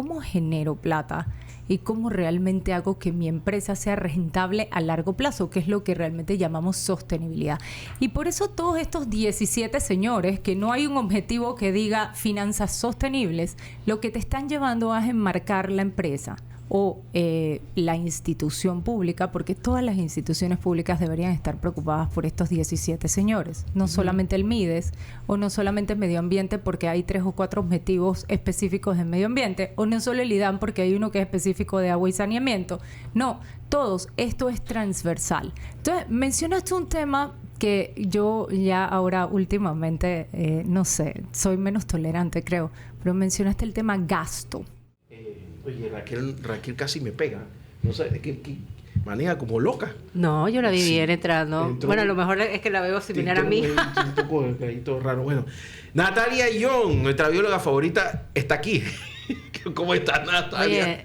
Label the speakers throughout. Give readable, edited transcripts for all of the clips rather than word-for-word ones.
Speaker 1: ¿cómo genero plata? Y cómo realmente hago que mi empresa sea rentable a largo plazo, que es lo que realmente llamamos sostenibilidad. Y por eso todos estos 17 señores, que no hay un objetivo que diga finanzas sostenibles, lo que te están llevando a enmarcar la empresa o la institución pública, porque todas las instituciones públicas deberían estar preocupadas por estos 17 señores, no solamente el MIDES o no solamente el medio ambiente porque hay 3 o 4 objetivos específicos de medio ambiente, o no solo el IDAM porque hay uno que es específico de agua y saneamiento. No, todos, esto es transversal. Entonces, mencionaste un tema que yo ya ahora últimamente, no sé, soy menos tolerante creo, pero mencionaste el tema gasto.
Speaker 2: Oye, Raquel casi me pega. No sé, que maneja como loca.
Speaker 3: No, yo la vi bien entrando. Bueno, a lo mejor es que la veo similar a mí.
Speaker 2: Un poco ahí todo raro. Bueno, Natalia Young, nuestra bióloga favorita, está aquí. ¿Cómo estás, Natalia?
Speaker 3: Oye,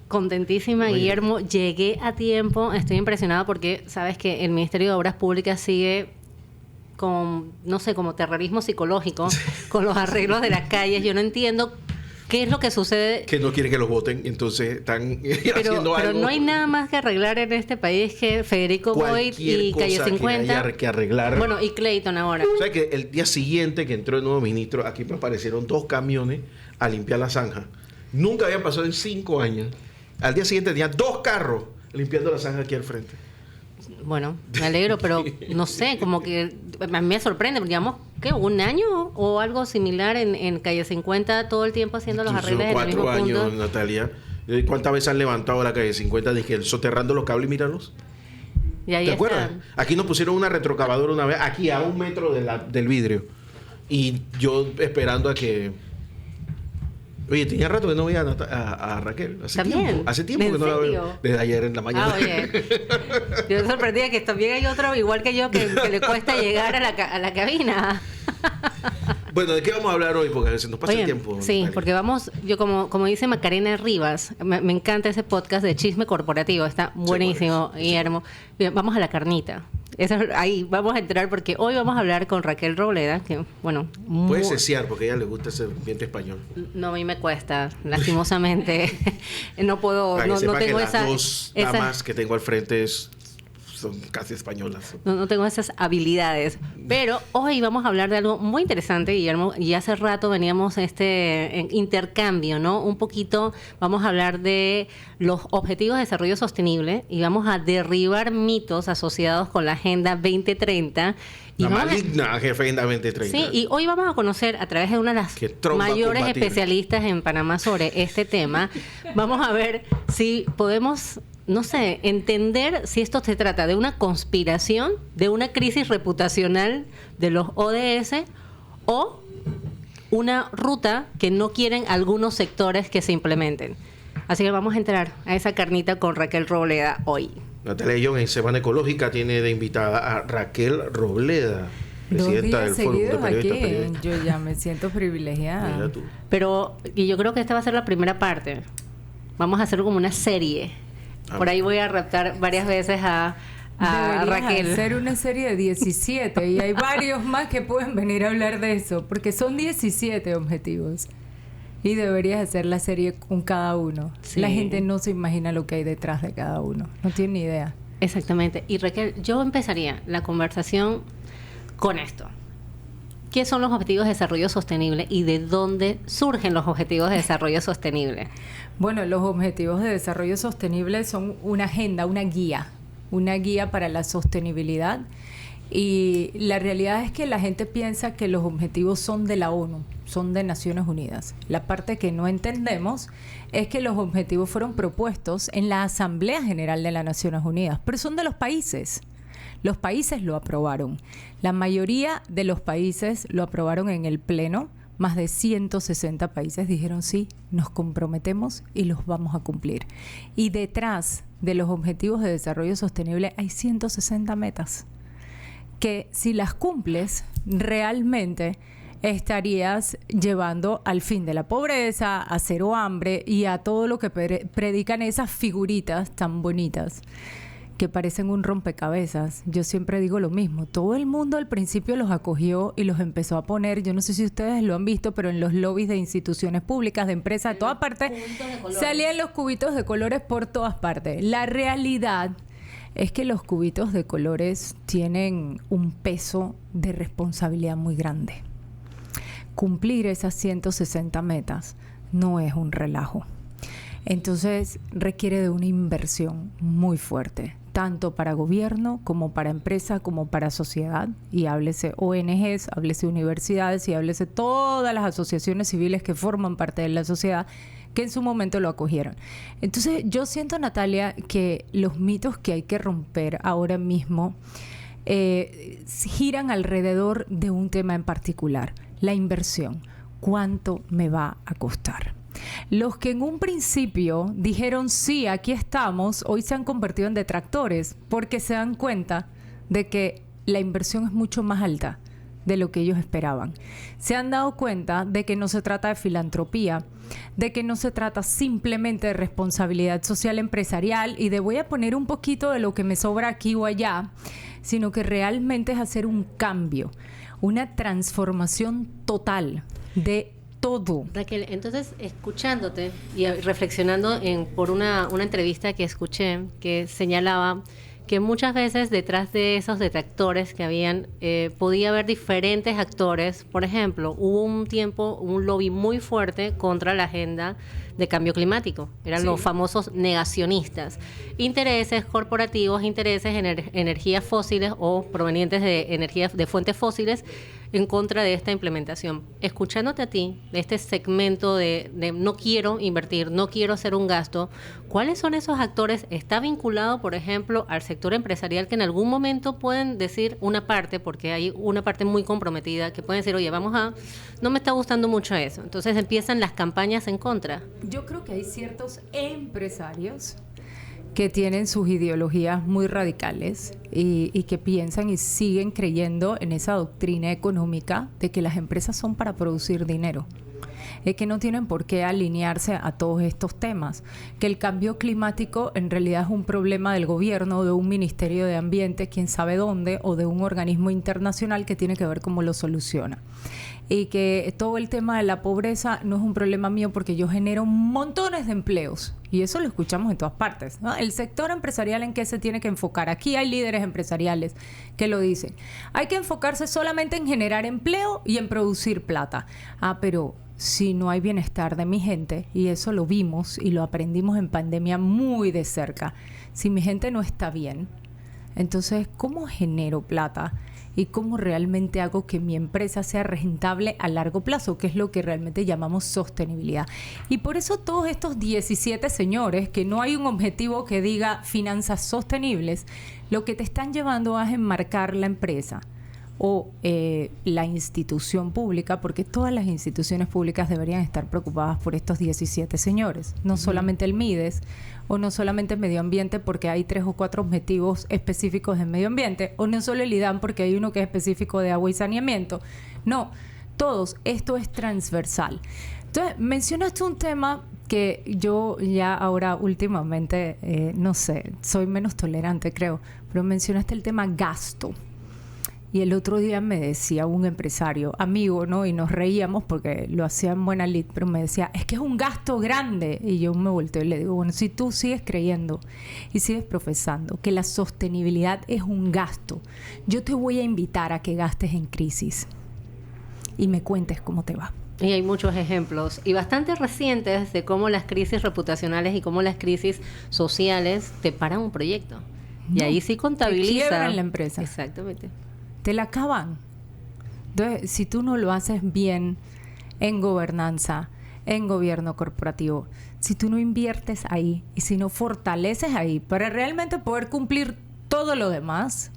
Speaker 3: contentísima,
Speaker 2: Oye.
Speaker 3: Guillermo. Llegué a tiempo. Estoy impresionada porque sabes que el Ministerio de Obras Públicas sigue con, no sé, como terrorismo psicológico con los arreglos de las calles. Yo no entiendo qué es lo que sucede.
Speaker 2: Que no quieren que los voten, entonces están haciendo algo.
Speaker 3: Pero no hay nada más que arreglar en este país que Federico Boyd y Calle 50.
Speaker 2: Que haya que arreglar.
Speaker 3: Bueno, y Clayton ahora.
Speaker 2: O sea que el día siguiente que entró el nuevo ministro, aquí me aparecieron 2 camiones a limpiar la zanja. Nunca habían pasado en 5 años. Al día siguiente tenían 2 carros limpiando la zanja aquí al frente.
Speaker 3: Bueno, me alegro, pero no sé, como que a mí me sorprende, porque digamos, ¿qué? ¿Un año o algo similar en Calle 50 todo el tiempo haciendo los arreglos en el mismo
Speaker 2: 4 años,
Speaker 3: punto?
Speaker 2: Natalia. ¿Cuántas veces han levantado la Calle 50? Dije, soterrando los cables y míralos.
Speaker 3: Y ahí
Speaker 2: ¿Te
Speaker 3: está.
Speaker 2: acuerdas? Aquí nos pusieron una retrocavadora una vez, aquí a 1 metro del vidrio. Y yo esperando a que... Oye, tenía rato que no veía a Raquel.
Speaker 3: ¿También?
Speaker 2: Hace tiempo
Speaker 3: ¿En
Speaker 2: que no la
Speaker 3: serio?
Speaker 2: veo. Desde ayer en la mañana.
Speaker 3: Ah, oye. Yo me sorprendía que también hay otro, igual que yo, que le cuesta llegar a la cabina.
Speaker 2: Bueno, ¿de qué vamos a hablar hoy? Porque a veces nos pasa
Speaker 3: Oye,
Speaker 2: el tiempo.
Speaker 3: sí,
Speaker 2: Natalia.
Speaker 3: porque vamos, yo como dice Macarena Rivas, me encanta ese podcast de chisme corporativo, está buenísimo,
Speaker 2: bueno,
Speaker 3: Guillermo. Bien, vamos a la carnita. Ahí vamos a entrar porque hoy vamos a hablar con Raquel Robleda, que, bueno...
Speaker 2: Puede cesear porque a ella le gusta ese ambiente español.
Speaker 3: No, a mí me cuesta, lastimosamente. No puedo,
Speaker 2: Para que
Speaker 3: no
Speaker 2: sepa
Speaker 3: tengo
Speaker 2: que
Speaker 3: esa...
Speaker 2: las 2 damas que tengo al frente son casi españolas.
Speaker 3: No tengo esas habilidades. Pero hoy vamos a hablar de algo muy interesante, Guillermo. Y hace rato veníamos en intercambio, ¿no? Un poquito vamos a hablar de los Objetivos de Desarrollo Sostenible y vamos a derribar mitos asociados con la Agenda 2030. Y
Speaker 2: La
Speaker 3: vamos a-
Speaker 2: maligna Agenda 2030.
Speaker 3: Sí, y hoy vamos a conocer a través de una de las
Speaker 2: Que Trump va a
Speaker 3: mayores
Speaker 2: combatir.
Speaker 3: especialistas en Panamá sobre este tema. Vamos a ver si podemos, no sé, entender si esto se trata de una conspiración, de una crisis reputacional de los ODS o una ruta que no quieren algunos sectores que se implementen. Así que vamos a entrar a esa carnita con Raquel Robleda hoy.
Speaker 2: Natalia Young en Semana Ecológica tiene de invitada a Raquel Robleda,
Speaker 1: 2
Speaker 2: presidenta
Speaker 1: días
Speaker 2: del Fórum de
Speaker 1: seguidos aquí,
Speaker 2: Periodistas.
Speaker 1: yo ya me siento privilegiada.
Speaker 2: Mira tú.
Speaker 3: Pero, y yo creo que esta va a ser la primera parte. Vamos a hacer como una serie. Por ahí voy a raptar varias veces a
Speaker 1: Deberías
Speaker 3: Raquel.
Speaker 1: hacer una serie de 17 y hay varios más que pueden venir a hablar de eso, porque son 17 objetivos. Y deberías hacer la serie con cada uno.
Speaker 3: Sí.
Speaker 1: La gente no se imagina lo que hay detrás de cada uno. No tiene ni idea.
Speaker 3: Exactamente. Y Raquel, yo empezaría la conversación con esto. ¿Qué son los Objetivos de Desarrollo Sostenible y de dónde surgen los Objetivos de Desarrollo Sostenible?
Speaker 1: Bueno, los Objetivos de Desarrollo Sostenible son una agenda, una guía para la sostenibilidad. Y la realidad es que la gente piensa que los objetivos son de la ONU, son de Naciones Unidas. La parte que no entendemos es que los objetivos fueron propuestos en la Asamblea General de las Naciones Unidas, pero son de los países. Los países lo aprobaron. La mayoría de los países lo aprobaron en el Pleno. Más de 160 países dijeron sí, nos comprometemos y los vamos a cumplir. Y detrás de los Objetivos de Desarrollo Sostenible hay 160 metas que si las cumples, realmente estarías llevando al fin de la pobreza, a cero hambre y a todo lo que predican esas figuritas tan bonitas que parecen un rompecabezas. Yo siempre digo lo mismo. Todo el mundo al principio los acogió y los empezó a poner, yo no sé si ustedes lo han visto, pero en los lobbies de instituciones públicas, de empresas, de todas partes, salían los cubitos de colores por todas partes. La realidad es que los cubitos de colores tienen un peso de responsabilidad muy grande. Cumplir esas 160 metas no es un relajo. Entonces requiere de una inversión muy fuerte, tanto para gobierno como para empresa, como para sociedad, y háblese ONGs, háblese universidades y háblese todas las asociaciones civiles que forman parte de la sociedad que en su momento lo acogieron. Entonces yo siento, Natalia, que los mitos que hay que romper ahora mismo giran alrededor de un tema en particular, la inversión. ¿Cuánto me va a costar? Los que en un principio dijeron sí, aquí estamos, hoy se han convertido en detractores porque se dan cuenta de que la inversión es mucho más alta de lo que ellos esperaban. Se han dado cuenta de que no se trata de filantropía, de que no se trata simplemente de responsabilidad social empresarial y de voy a poner un poquito de lo que me sobra aquí o allá, sino que realmente es hacer un cambio, una transformación total de todo.
Speaker 3: Raquel, entonces, escuchándote y reflexionando por una entrevista que escuché que señalaba que muchas veces detrás de esos detractores que habían, podía haber diferentes actores. Por ejemplo, hubo un tiempo, un lobby muy fuerte contra la agenda de cambio climático. Eran los famosos negacionistas. Intereses corporativos, intereses en energías fósiles o provenientes de energías de fuentes fósiles en contra de esta implementación. Escuchándote a ti, de este segmento de no quiero invertir, no quiero hacer un gasto, ¿cuáles son esos actores? ¿Está vinculado, por ejemplo, al sector empresarial que en algún momento pueden decir una parte, porque hay una parte muy comprometida, que pueden decir, oye, no me está gustando mucho eso? Entonces empiezan las campañas en contra.
Speaker 1: Yo creo que hay ciertos empresarios que tienen sus ideologías muy radicales y que piensan y siguen creyendo en esa doctrina económica de que las empresas son para producir dinero. Es que no tienen por qué alinearse a todos estos temas, que el cambio climático en realidad es un problema del gobierno, de un ministerio de ambiente, quién sabe dónde, o de un organismo internacional que tiene que ver cómo lo soluciona. Y que todo el tema de la pobreza no es un problema mío porque yo genero montones de empleos. Y eso lo escuchamos en todas partes, ¿no? El sector empresarial, ¿en qué se tiene que enfocar? Aquí hay líderes empresariales que lo dicen. Hay que enfocarse solamente en generar empleo y en producir plata. Pero si no hay bienestar de mi gente, y eso lo vimos y lo aprendimos en pandemia muy de cerca, si mi gente no está bien, entonces, ¿cómo genero plata? ¿Y cómo realmente hago que mi empresa sea rentable a largo plazo? Que es lo que realmente llamamos sostenibilidad. Y por eso todos estos 17 señores, que no hay un objetivo que diga finanzas sostenibles, lo que te están llevando a enmarcar la empresa o la institución pública, porque todas las instituciones públicas deberían estar preocupadas por estos 17 señores, no solamente el MIDES o no solamente el medio ambiente porque hay 3 o 4 objetivos específicos de medio ambiente, o no solo el IDAM porque hay uno que es específico de agua y saneamiento. No, todos, esto es transversal. Entonces, mencionaste un tema que yo ya ahora últimamente, no sé, soy menos tolerante creo, pero mencionaste el tema gasto. Y el otro día me decía un empresario, amigo, ¿no? Y nos reíamos porque lo hacía en buena lid, pero me decía, es que es un gasto grande. Y yo me volteo y le digo, bueno, si tú sigues creyendo y sigues profesando que la sostenibilidad es un gasto, yo te voy a invitar a que gastes en crisis y me cuentes cómo te va.
Speaker 3: Y hay muchos ejemplos, y bastante recientes, de cómo las crisis reputacionales y cómo las crisis sociales te paran un proyecto. No, y ahí sí contabiliza.
Speaker 1: Te quiebran la empresa.
Speaker 3: Exactamente.
Speaker 1: Te la acaban. Entonces, si tú no lo haces bien en gobernanza, en gobierno corporativo, si tú no inviertes ahí y si no fortaleces ahí para realmente poder cumplir todo lo demás,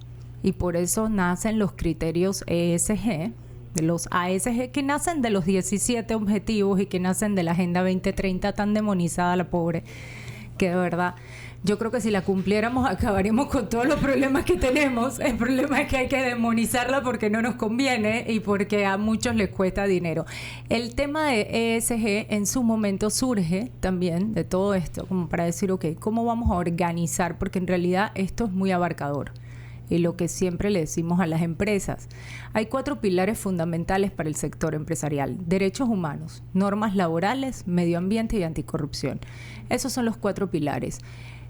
Speaker 1: y por eso nacen los criterios ESG, de los ASG, que nacen de los 17 objetivos y que nacen de la Agenda 2030 tan demonizada, la pobre, que de verdad yo creo que si la cumpliéramos acabaríamos con todos los problemas que tenemos. El problema es que hay que demonizarla porque no nos conviene y porque a muchos les cuesta dinero. El tema de ESG en su momento surge también de todo esto, como para decir, ok, ¿cómo vamos a organizar? Porque en realidad esto es muy abarcador. Y lo que siempre le decimos a las empresas, hay 4 pilares fundamentales para el sector empresarial: derechos humanos, normas laborales, medio ambiente y anticorrupción. Esos son los 4 pilares.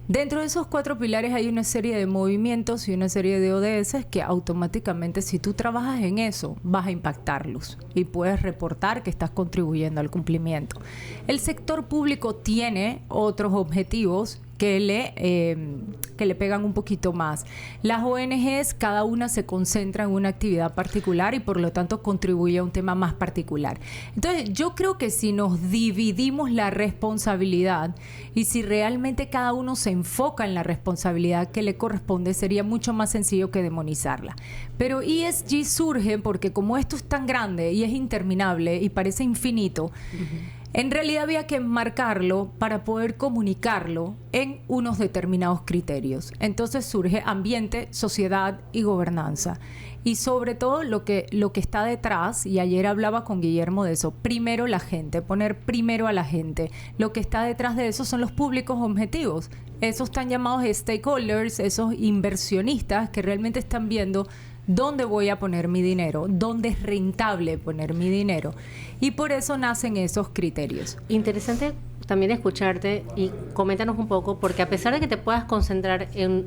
Speaker 1: Dentro de esos 4 pilares hay una serie de movimientos y una serie de ODS que automáticamente, si tú trabajas en eso, vas a impactarlos y puedes reportar que estás contribuyendo al cumplimiento. El sector público tiene otros objetivos que le pegan un poquito más. Las ONGs, cada una se concentra en una actividad particular y por lo tanto contribuye a un tema más particular. Entonces, yo creo que si nos dividimos la responsabilidad y si realmente cada uno se enfoca en la responsabilidad que le corresponde, sería mucho más sencillo que demonizarla. Pero ESG surge porque como esto es tan grande y es interminable y parece infinito, en realidad había que enmarcarlo para poder comunicarlo en unos determinados criterios. Entonces surge ambiente, sociedad y gobernanza. Y sobre todo lo que está detrás, y ayer hablaba con Guillermo de eso, primero la gente, poner primero a la gente. Lo que está detrás de eso son los públicos objetivos. Esos están llamados stakeholders, esos inversionistas que realmente están viendo dónde voy a poner mi dinero, dónde es rentable poner mi dinero. Y por eso nacen esos criterios.
Speaker 3: Interesante también escucharte y coméntanos un poco, porque a pesar de que te puedas concentrar en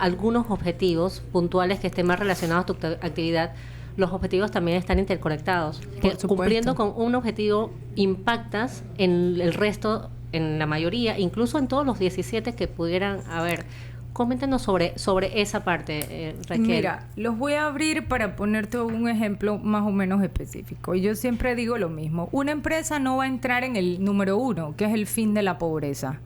Speaker 3: algunos objetivos puntuales que estén más relacionados a tu actividad, los objetivos también están interconectados. Cumpliendo con un objetivo impactas en el resto, en la mayoría, incluso en todos los 17 que pudieran haber. Coméntanos sobre esa parte, Raquel.
Speaker 1: Mira, los voy a abrir para ponerte un ejemplo más o menos específico. Yo siempre digo lo mismo. Una empresa no va a entrar en el número 1, que es el fin de la pobreza.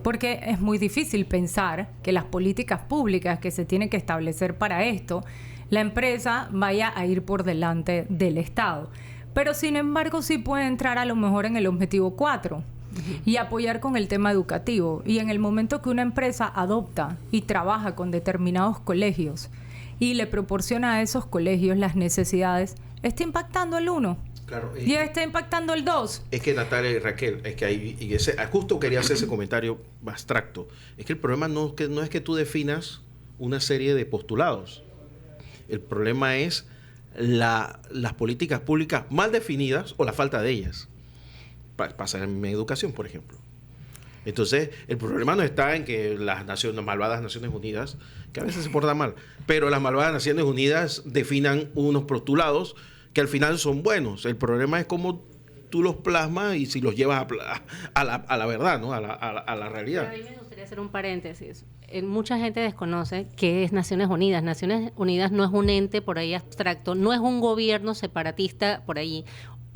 Speaker 1: Porque es muy difícil pensar que las políticas públicas que se tienen que establecer para esto, la empresa vaya a ir por delante del Estado. Pero sin embargo sí puede entrar a lo mejor en el objetivo 4. Y apoyar con el tema educativo. Y en el momento que una empresa adopta y trabaja con determinados colegios y le proporciona a esos colegios las necesidades, está impactando el 1.
Speaker 2: Claro,
Speaker 1: y está impactando el 2.
Speaker 2: Es que Natalia y Raquel, es que hay, justo quería hacer ese comentario abstracto. Es que el problema no es que tú definas una serie de postulados. El problema es las políticas públicas mal definidas o la falta de ellas. Pasa en educación, por ejemplo. Entonces, el problema no está en que las malvadas Naciones Unidas, que a veces se portan mal, pero las malvadas Naciones Unidas definan unos postulados que al final son buenos. El problema es cómo tú los plasmas y si los llevas a la verdad, ¿no? a la realidad.
Speaker 3: Pero a mí me gustaría hacer un paréntesis. Mucha gente desconoce qué es Naciones Unidas. Naciones Unidas no es un ente por ahí abstracto, no es un gobierno separatista por ahí,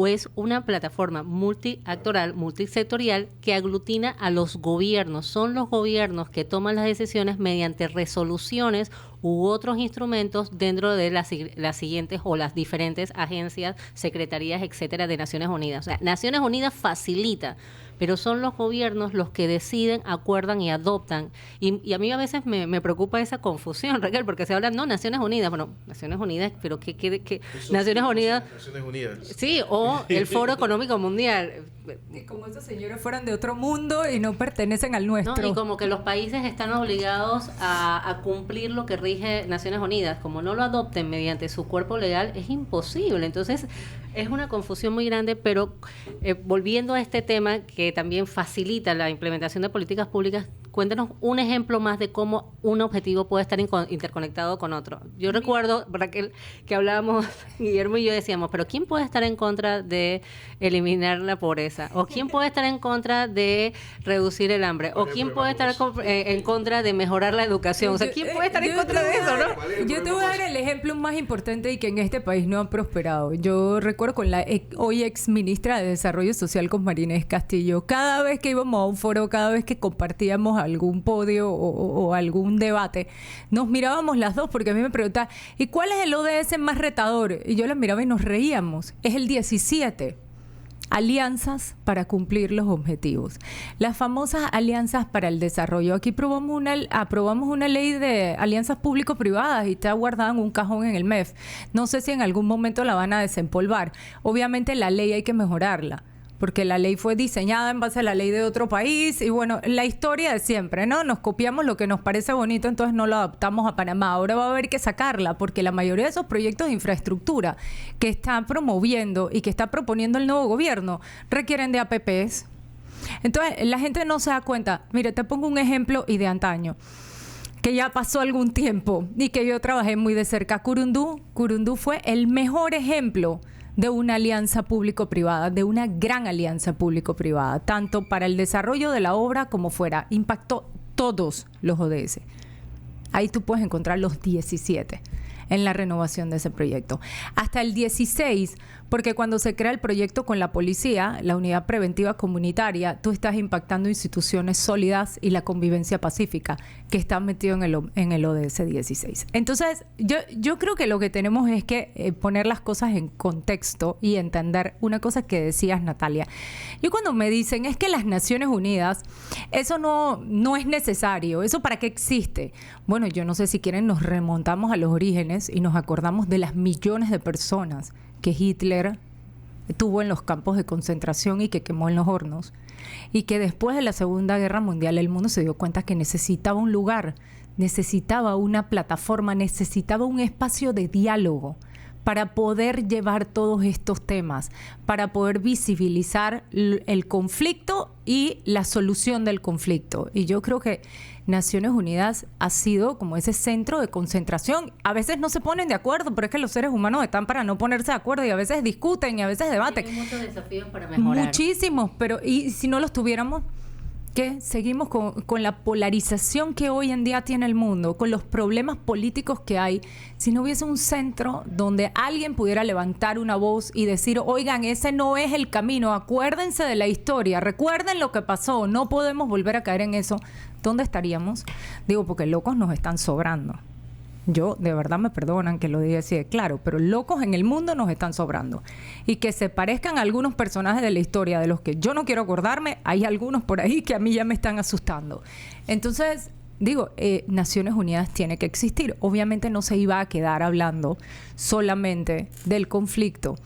Speaker 3: o es una plataforma multiactoral, multisectorial que aglutina a los gobiernos. Son los gobiernos que toman las decisiones mediante resoluciones u otros instrumentos dentro de las siguientes o las diferentes agencias, secretarías, etcétera, de Naciones Unidas. O sea, Naciones Unidas facilita, pero son los gobiernos los que deciden, acuerdan y adoptan. Y a mí a veces me preocupa esa confusión, Raquel, porque se habla, no, Naciones Unidas. Bueno, Naciones Unidas, pero ¿qué? Naciones Unidas.
Speaker 2: Naciones Unidas.
Speaker 3: Sí, o el Foro Económico Mundial.
Speaker 1: Y como esos señores fueran de otro mundo y no pertenecen al nuestro.
Speaker 3: No, y como que los países están obligados a cumplir lo que rige Naciones Unidas. Como no lo adopten mediante su cuerpo legal, es imposible. Entonces, es una confusión muy grande, pero volviendo a este tema que también facilita la implementación de políticas públicas, cuéntanos un ejemplo más de cómo un objetivo puede estar interconectado con otro. Yo recuerdo, Raquel, que hablábamos, Guillermo y yo decíamos, pero ¿quién puede estar en contra de eliminar la pobreza? ¿O quién puede estar en contra de reducir el hambre? ¿O quién puede estar en contra de mejorar la educación? O sea, ¿quién puede estar en contra de eso, no?
Speaker 1: Yo te voy a dar el ejemplo más importante y que en este país no ha prosperado. Yo recuerdo con la hoy ex ministra de Desarrollo Social, con María Inés Castillo, cada vez que íbamos a un foro, cada vez que compartíamos algún podio o algún debate, nos mirábamos las dos porque a mí me preguntaba, ¿y cuál es el ODS más retador? Y yo la miraba y nos reíamos. Es el 17. alianzas para cumplir los objetivos. Las famosas alianzas para el desarrollo. Aquí aprobamos una ley de alianzas público-privadas y está guardada en un cajón en el MEF. No sé si en algún momento la van a desempolvar. Obviamente la ley hay que mejorarla, porque la ley fue diseñada en base a la ley de otro país y bueno, la historia de siempre, ¿no? Nos copiamos lo que nos parece bonito, entonces no lo adaptamos a Panamá. Ahora va a haber que sacarla, porque la mayoría de esos proyectos de infraestructura que está promoviendo y que está proponiendo el nuevo gobierno requieren de APPs. Entonces, la gente no se da cuenta. Mire, te pongo un ejemplo y de antaño, que ya pasó algún tiempo y que yo trabajé muy de cerca. Curundú fue el mejor ejemplo de una alianza público-privada, de una gran alianza público-privada, tanto para el desarrollo de la obra como fuera. Impactó todos los ODS. Ahí tú puedes encontrar los 17 en la renovación de ese proyecto. Hasta el 16, porque cuando se crea el proyecto con la policía, la unidad preventiva comunitaria, tú estás impactando instituciones sólidas y la convivencia pacífica que están metidos en el ODS 16. Entonces, yo creo que lo que tenemos es que poner las cosas en contexto y entender una cosa que decías, Natalia. Yo cuando me dicen, es que las Naciones Unidas, eso no es necesario, ¿eso para qué existe? Bueno, yo no sé, si quieren nos remontamos a los orígenes y nos acordamos de las millones de personas que Hitler tuvo en los campos de concentración y que quemó en los hornos, y que después de la Segunda Guerra Mundial el mundo se dio cuenta que necesitaba un lugar, necesitaba una plataforma, necesitaba un espacio de diálogo para poder llevar todos estos temas, para poder visibilizar el conflicto y la solución del conflicto. Y yo creo que Naciones Unidas ha sido como ese centro de concentración. A veces no se ponen de acuerdo, pero es que los seres humanos están para no ponerse de acuerdo y a veces discuten y a veces debaten.
Speaker 3: Hay muchos desafíos para mejorar.
Speaker 1: Muchísimos, pero ¿y si no los tuviéramos? ¿Qué? Seguimos con la polarización que hoy en día tiene el mundo, con los problemas políticos que hay. Si no hubiese un centro donde alguien pudiera levantar una voz y decir, oigan, ese no es el camino, acuérdense de la historia, recuerden lo que pasó, no podemos volver a caer en eso, ¿dónde estaríamos? Digo, porque locos nos están sobrando. Yo, de verdad, me perdonan que lo diga así de claro, pero locos en el mundo nos están sobrando. Y que se parezcan a algunos personajes de la historia de los que yo no quiero acordarme, hay algunos por ahí que a mí ya me están asustando. Entonces, digo, Naciones Unidas tiene que existir. Obviamente no se iba a quedar hablando solamente del conflicto.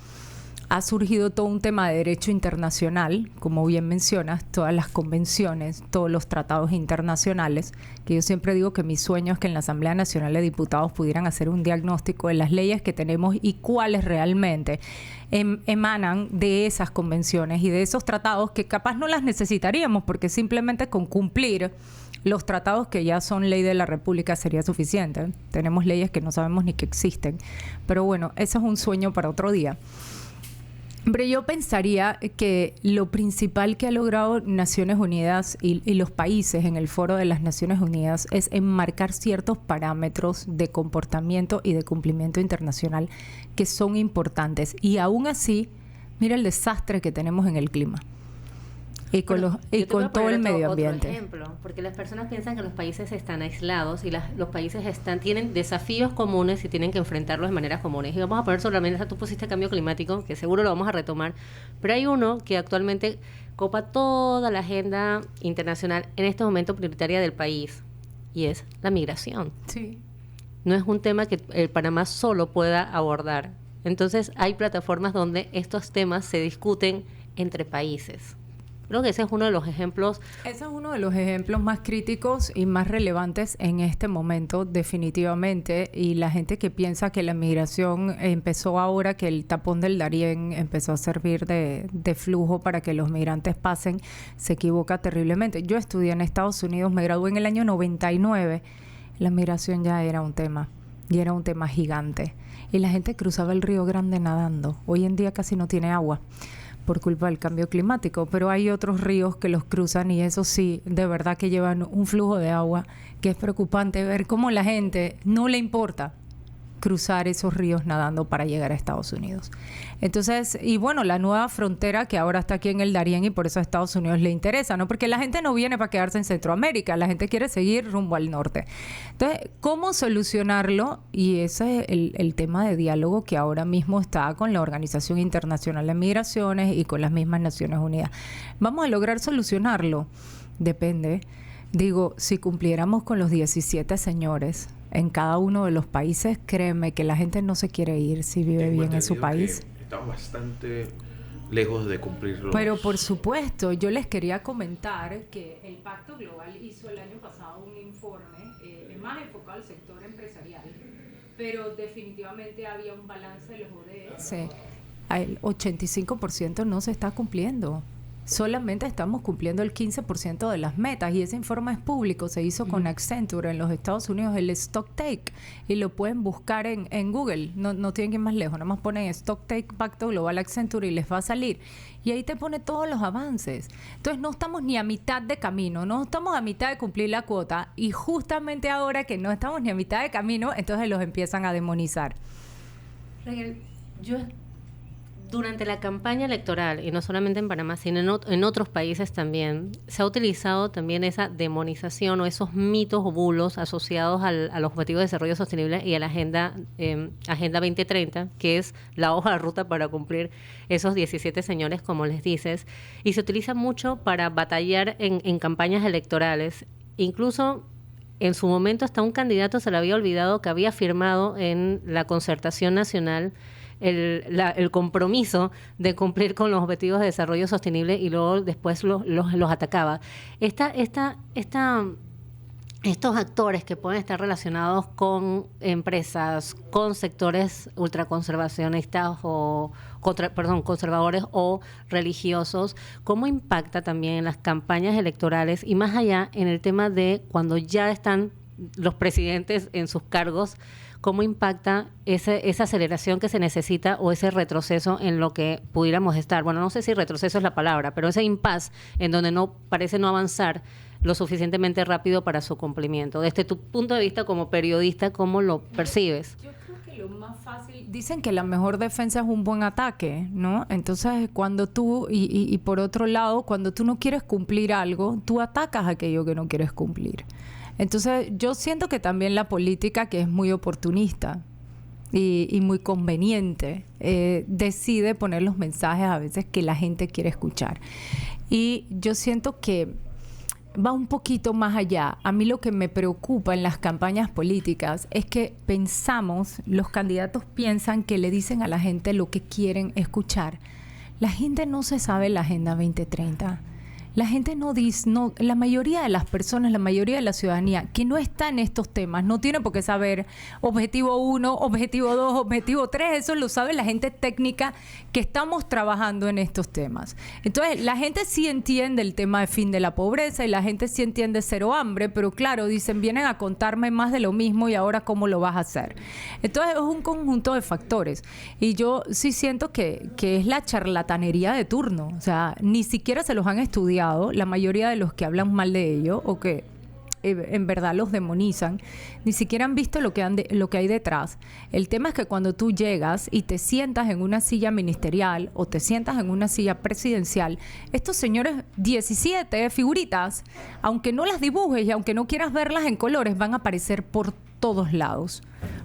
Speaker 1: Ha surgido todo un tema de derecho internacional, como bien mencionas, todas las convenciones, todos los tratados internacionales, que yo siempre digo que mi sueño es que en la Asamblea Nacional de Diputados pudieran hacer un diagnóstico de las leyes que tenemos y cuáles realmente emanan de esas convenciones y de esos tratados que capaz no las necesitaríamos, porque simplemente con cumplir los tratados que ya son ley de la República sería suficiente. Tenemos leyes que no sabemos ni que existen. Pero bueno, eso es un sueño para otro día. Pero yo pensaría que lo principal que ha logrado Naciones Unidas y los países en el Foro de las Naciones Unidas es enmarcar ciertos parámetros de comportamiento y de cumplimiento internacional que son importantes. Y aún así, mira el desastre que tenemos en el clima. Y con, con todo el medio ambiente.
Speaker 3: Otro ejemplo, porque las personas piensan que los países están aislados y los países tienen desafíos comunes y tienen que enfrentarlos de maneras comunes. Y vamos a poner sobre la mesa, tú pusiste cambio climático, que seguro lo vamos a retomar, pero hay uno que actualmente copa toda la agenda internacional en este momento prioritaria del país, y es la migración.
Speaker 1: Sí.
Speaker 3: No es un tema que el Panamá solo pueda abordar. Entonces hay plataformas donde estos temas se discuten entre países. Creo que ese es uno de los ejemplos.
Speaker 1: Ese es uno de los ejemplos más críticos y más relevantes en este momento, definitivamente. Y la gente que piensa que la migración empezó ahora, que el tapón del Darién empezó a servir de flujo para que los migrantes pasen, se equivoca terriblemente. Yo estudié en Estados Unidos, me gradué en el año 99. La migración ya era un tema, y era un tema gigante. Y la gente cruzaba el Río Grande nadando. Hoy en día casi no tiene agua por culpa del cambio climático, pero hay otros ríos que los cruzan y eso sí, de verdad que llevan un flujo de agua que es preocupante ver cómo la gente no le importa cruzar esos ríos nadando para llegar a Estados Unidos. Entonces, y bueno, la nueva frontera que ahora está aquí en el Darién y por eso a Estados Unidos le interesa, ¿no? Porque la gente no viene para quedarse en Centroamérica, la gente quiere seguir rumbo al norte. Entonces, ¿cómo solucionarlo? Y ese es el tema de diálogo que ahora mismo está con la Organización Internacional de Migraciones y con las mismas Naciones Unidas. ¿Vamos a lograr solucionarlo? Depende. Digo, si cumpliéramos con los 17 señores en cada uno de los países, créeme que la gente no se quiere ir si vive bien en su país.
Speaker 2: Estamos bastante lejos de cumplirlo.
Speaker 1: Pero por supuesto, yo les quería comentar que el Pacto Global hizo el año pasado un informe más enfocado al sector empresarial, pero definitivamente había un balance de los ODS. El 85% no se está cumpliendo. Solamente estamos cumpliendo el 15% de las metas y ese informe es público, se hizo con Accenture en los Estados Unidos, el Stocktake, y lo pueden buscar en Google, no tienen que ir más lejos, nada más ponen Stocktake Pacto Global Accenture y les va a salir y ahí te pone todos los avances. Entonces no estamos ni a mitad de camino, no estamos a mitad de cumplir la cuota y justamente ahora que no estamos ni a mitad de camino, entonces los empiezan a demonizar.
Speaker 3: Durante la campaña electoral, y no solamente en Panamá, sino en otros países también, se ha utilizado también esa demonización o esos mitos o bulos asociados a los Objetivos de Desarrollo Sostenible y a la Agenda 2030, que es la hoja de ruta para cumplir esos 17 señores, como les dices, y se utiliza mucho para batallar en campañas electorales. Incluso en su momento hasta un candidato se le había olvidado que había firmado en la Concertación Nacional el compromiso de cumplir con los Objetivos de Desarrollo Sostenible y luego después los atacaba. Estos actores que pueden estar relacionados con empresas, con sectores ultraconservacionistas conservadores o religiosos, ¿cómo impacta también en las campañas electorales y más allá en el tema de cuando ya están los presidentes en sus cargos? ¿Cómo impacta esa aceleración que se necesita o ese retroceso en lo que pudiéramos estar? Bueno, no sé si retroceso es la palabra, pero ese impasse en donde parece no avanzar lo suficientemente rápido para su cumplimiento. Desde tu punto de vista como periodista, ¿cómo lo percibes?
Speaker 1: Yo creo que lo más fácil... Dicen que la mejor defensa es un buen ataque, ¿no? Entonces, cuando tú... Y por otro lado, cuando tú no quieres cumplir algo, tú atacas aquello que no quieres cumplir. Entonces, yo siento que también la política, que es muy oportunista y muy conveniente, decide poner los mensajes a veces que la gente quiere escuchar. Y yo siento que va un poquito más allá. A mí lo que me preocupa en las campañas políticas es que los candidatos piensan que le dicen a la gente lo que quieren escuchar. La gente no se sabe la Agenda 2030. La gente no dice, la mayoría de las personas, la mayoría de la ciudadanía que no está en estos temas, no tiene por qué saber objetivo 1, objetivo 2, objetivo 3, eso lo sabe la gente técnica que estamos trabajando en estos temas. Entonces, la gente sí entiende el tema de fin de la pobreza y la gente sí entiende cero hambre, pero claro, dicen, vienen a contarme más de lo mismo y ahora ¿cómo lo vas a hacer? Entonces, es un conjunto de factores. Y yo sí siento que es la charlatanería de turno, o sea, ni siquiera se los han estudiado. La mayoría de los que hablan mal de ello o que en verdad los demonizan, ni siquiera han visto lo que hay detrás. El tema es que cuando tú llegas y te sientas en una silla ministerial o te sientas en una silla presidencial, estos señores 17 figuritas, aunque no las dibujes y aunque no quieras verlas en colores, van a aparecer por todos lados.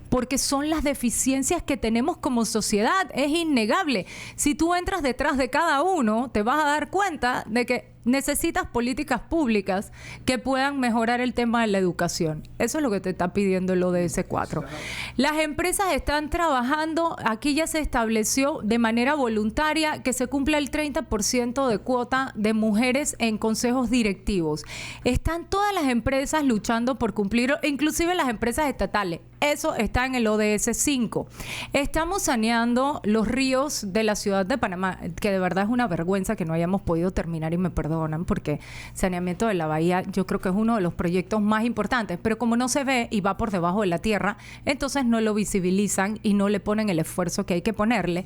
Speaker 1: Porque son las deficiencias que tenemos como sociedad, es innegable. Si tú entras detrás de cada uno, te vas a dar cuenta de que necesitas políticas públicas que puedan mejorar el tema de la educación. Eso es lo que te está pidiendo el ODS 4. Las empresas están trabajando, aquí ya se estableció de manera voluntaria que se cumpla el 30% de cuota de mujeres en consejos directivos. Están todas las empresas luchando por cumplirlo, inclusive las empresas estatales. Eso está en el ODS 5. Estamos saneando los ríos de la ciudad de Panamá, que de verdad es una vergüenza que no hayamos podido terminar y me perdonan, porque saneamiento de la bahía yo creo que es uno de los proyectos más importantes, pero como no se ve y va por debajo de la tierra, entonces no lo visibilizan y no le ponen el esfuerzo que hay que ponerle.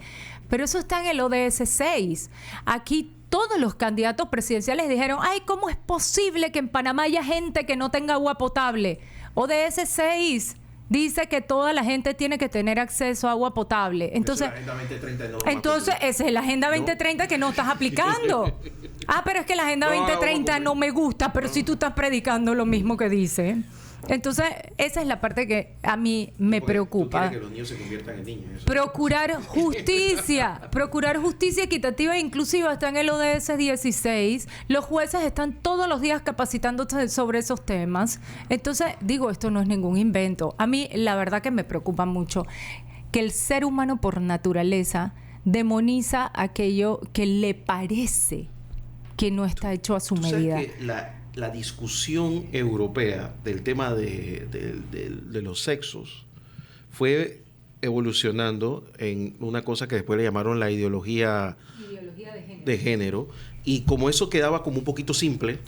Speaker 1: Pero eso está en el ODS 6. Aquí todos los candidatos presidenciales dijeron, ay, ¿cómo es posible que en Panamá haya gente que no tenga agua potable? ODS 6. Dice que toda la gente tiene que tener acceso a agua potable. Entonces,
Speaker 2: Eso es la Agenda 2030 no lo va a
Speaker 1: entonces
Speaker 2: cumplir.
Speaker 1: esa es la Agenda 2030 que no estás aplicando. Pero es que la Agenda 2030 no me gusta, pero si tú estás predicando lo mismo que dice. Entonces, esa es la parte que a mí me
Speaker 2: Porque
Speaker 1: preocupa.
Speaker 2: tú quieres que los niños se conviertan en niños. Eso.
Speaker 1: Procurar justicia equitativa e inclusiva está en el ODS 16. Los jueces están todos los días capacitándose sobre esos temas. Entonces, digo, esto no es ningún invento. A mí, la verdad que me preocupa mucho que el ser humano por naturaleza demoniza aquello que le parece que no está hecho a su
Speaker 2: ¿Tú sabes
Speaker 1: medida.
Speaker 2: que la discusión europea del tema de los sexos fue evolucionando en una cosa que después le llamaron la ideología de género, y como eso quedaba como un poquito simple,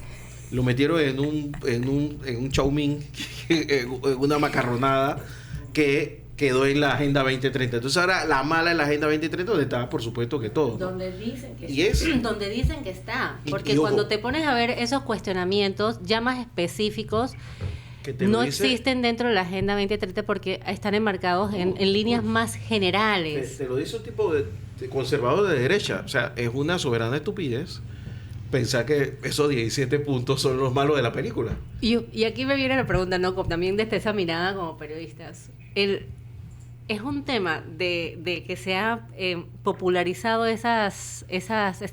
Speaker 2: lo metieron en un chaumín, en una macarronada que quedó en la Agenda 2030. Entonces ahora la mala en la Agenda 2030, donde está por supuesto que todo, ¿no?
Speaker 3: Donde dicen que
Speaker 2: donde
Speaker 3: dicen que está. Porque
Speaker 2: y ojo,
Speaker 3: cuando te pones a ver esos cuestionamientos ya más específicos,
Speaker 2: que te lo
Speaker 3: no
Speaker 2: dice,
Speaker 3: existen dentro de la Agenda 2030 porque están enmarcados en líneas más generales.
Speaker 2: te lo dice un tipo de conservador de derecha. O sea, es una soberana estupidez pensar que esos 17 puntos son los malos de la película.
Speaker 3: Y aquí me viene la pregunta, ¿no? También desde esa mirada como periodistas. Es un tema de que se ha popularizado esas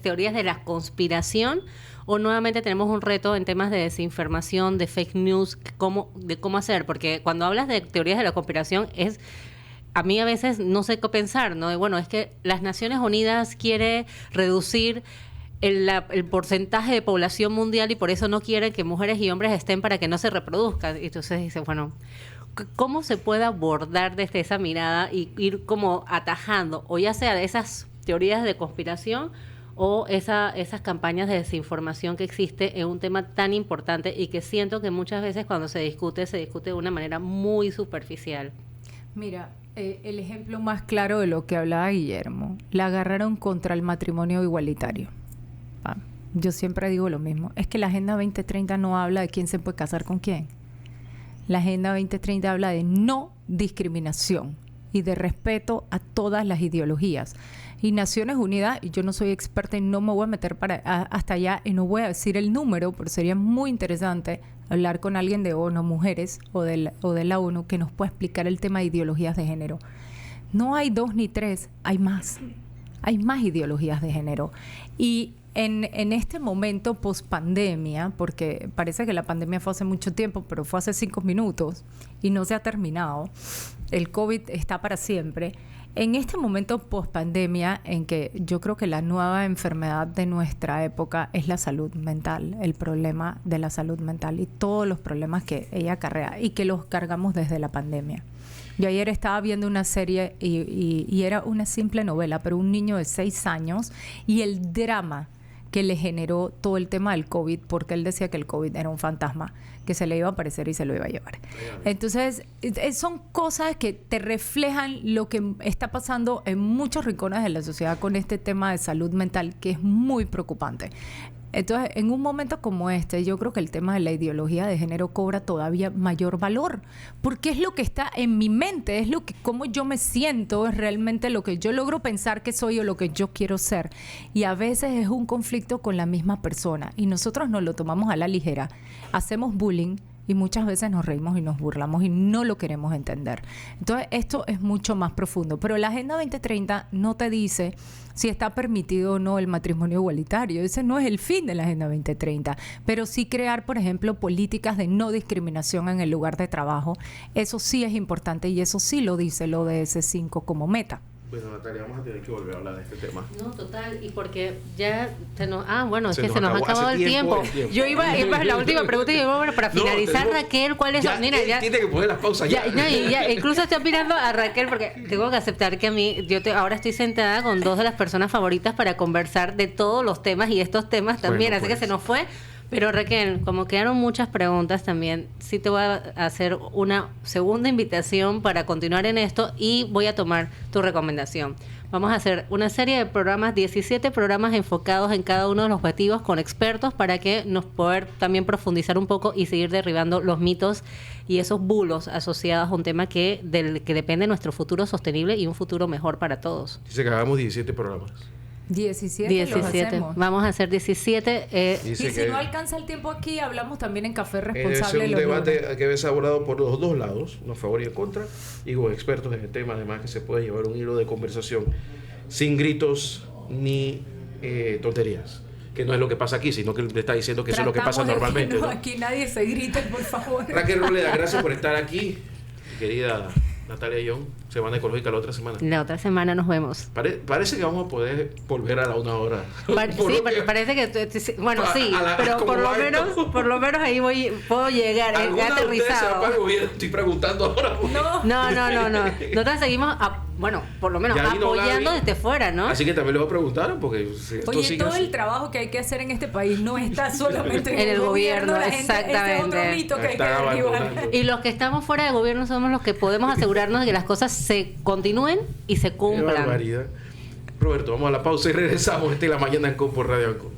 Speaker 3: teorías de la conspiración, o nuevamente tenemos un reto en temas de desinformación, de fake news, de cómo hacer, porque cuando hablas de teorías de la conspiración a mí a veces no sé qué pensar, ¿no? Bueno, es que las Naciones Unidas quiere reducir el porcentaje de población mundial y por eso no quieren que mujeres y hombres estén para que no se reproduzcan. Y entonces dicen, bueno, ¿cómo se puede abordar desde esa mirada y ir como atajando, o ya sea de esas teorías de conspiración o esas campañas de desinformación que existe en un tema tan importante y que siento que muchas veces cuando se discute de una manera muy superficial?
Speaker 1: Mira, el ejemplo más claro de lo que hablaba Guillermo, la agarraron contra el matrimonio igualitario. Yo siempre digo lo mismo, es que la Agenda 2030 no habla de quién se puede casar con quién. La Agenda 2030 habla de no discriminación y de respeto a todas las ideologías. Y Naciones Unidas, y yo no soy experta y no me voy a meter hasta allá y no voy a decir el número, pero sería muy interesante hablar con alguien de ONU Mujeres o de la ONU que nos pueda explicar el tema de ideologías de género. No hay 2 ni 3, hay más. Hay más ideologías de género. Y en este momento post-pandemia, porque parece que la pandemia fue hace mucho tiempo, pero fue hace 5 minutos y no se ha terminado, el COVID está para siempre. En este momento post-pandemia, en que yo creo que la nueva enfermedad de nuestra época es la salud mental, el problema de la salud mental y todos los problemas que ella acarrea y que los cargamos desde la pandemia. Yo ayer estaba viendo una serie y era una simple novela, pero un niño de 6 años y el drama que le generó todo el tema del COVID, porque él decía que el COVID era un fantasma, que se le iba a aparecer y se lo iba a llevar. Entonces, son cosas que te reflejan lo que está pasando en muchos rincones de la sociedad con este tema de salud mental, que es muy preocupante. Entonces, en un momento como este, yo creo que el tema de la ideología de género cobra todavía mayor valor, porque es lo que está en mi mente, es lo que cómo yo me siento, es realmente lo que yo logro pensar que soy o lo que yo quiero ser. Y a veces es un conflicto con la misma persona y nosotros nos lo tomamos a la ligera, hacemos bullying y muchas veces nos reímos y nos burlamos y no lo queremos entender. Entonces, esto es mucho más profundo. Pero la Agenda 2030 no te dice si está permitido o no el matrimonio igualitario. Ese no es el fin de la Agenda 2030. Pero sí crear, por ejemplo, políticas de no discriminación en el lugar de trabajo. Eso sí es importante y eso sí lo dice el ODS 5 como meta.
Speaker 2: Bueno, Natalia, vamos a tener que volver a hablar de este tema.
Speaker 3: No, total, y porque ya se nos ha acabado el
Speaker 2: hace
Speaker 3: tiempo. Yo iba la última pregunta y yo, bueno, para finalizar, Raquel, ¿cuáles son? Mira, ya
Speaker 2: tiene que poner las pausas ya.
Speaker 3: Incluso estoy mirando a Raquel porque tengo que aceptar que a mí, ahora estoy sentada con 2 de las personas favoritas para conversar de todos los temas y estos temas también, así que se nos fue. Pero Raquel, como quedaron muchas preguntas también, sí te voy a hacer una segunda invitación para continuar en esto y voy a tomar tu recomendación. Vamos a hacer una serie de programas, 17 programas enfocados en cada uno de los objetivos con expertos para que nos poder también profundizar un poco y seguir derribando los mitos y esos bulos asociados a un tema del que depende nuestro futuro sostenible y un futuro mejor para todos.
Speaker 2: Dice que hagamos 17 programas.
Speaker 1: 17 los hacemos.
Speaker 3: Vamos a hacer 17.
Speaker 1: Y si no alcanza el tiempo aquí, hablamos también en Café
Speaker 2: Es
Speaker 1: Responsable.
Speaker 2: un
Speaker 1: los
Speaker 2: debate
Speaker 1: lunes.
Speaker 2: que debe ser abordado por los dos lados, a favor y en contra, y con expertos en el tema, además que se puede llevar un hilo de conversación sin gritos ni tonterías. Que no es lo que pasa aquí, sino que le está diciendo que eso es lo que pasa
Speaker 1: Tratamos de
Speaker 2: normalmente.
Speaker 1: que
Speaker 2: ¿no?
Speaker 1: aquí nadie se grite, por favor.
Speaker 2: Raquel Roleda, gracias por estar aquí. Querida Natalia Young, Semana Ecológica la otra semana.
Speaker 3: La otra semana nos vemos.
Speaker 2: Parece que vamos a poder volver a la 1 hora.
Speaker 3: Sí, parece que bueno, sí, pero
Speaker 2: como
Speaker 3: por lo menos ahí puedo llegar,
Speaker 2: ¿Alguna de ustedes se va
Speaker 3: aterrizado.
Speaker 2: para el gobierno? Estoy preguntando ahora.
Speaker 3: No. Nosotros seguimos, por lo menos
Speaker 2: Ya vino
Speaker 3: apoyando
Speaker 2: Gaby.
Speaker 3: desde fuera, ¿no?
Speaker 2: Así que también les voy a preguntar, porque si esto
Speaker 1: Oye,
Speaker 2: sigue
Speaker 1: todo
Speaker 2: así-
Speaker 1: el trabajo que hay que hacer en este país no está solamente
Speaker 3: En el gobierno,
Speaker 1: la gente, ese es otro
Speaker 3: exactamente.
Speaker 1: mito que hay que
Speaker 2: Están
Speaker 1: derribar.
Speaker 2: abandonando.
Speaker 3: Y los que estamos fuera de gobierno somos los que podemos asegurarnos de que las cosas se continúen y se
Speaker 2: Qué
Speaker 3: cumplan.
Speaker 2: barbaridad. Roberto, vamos a la pausa y regresamos. Esta es La Mañana en Compo Radio Anco.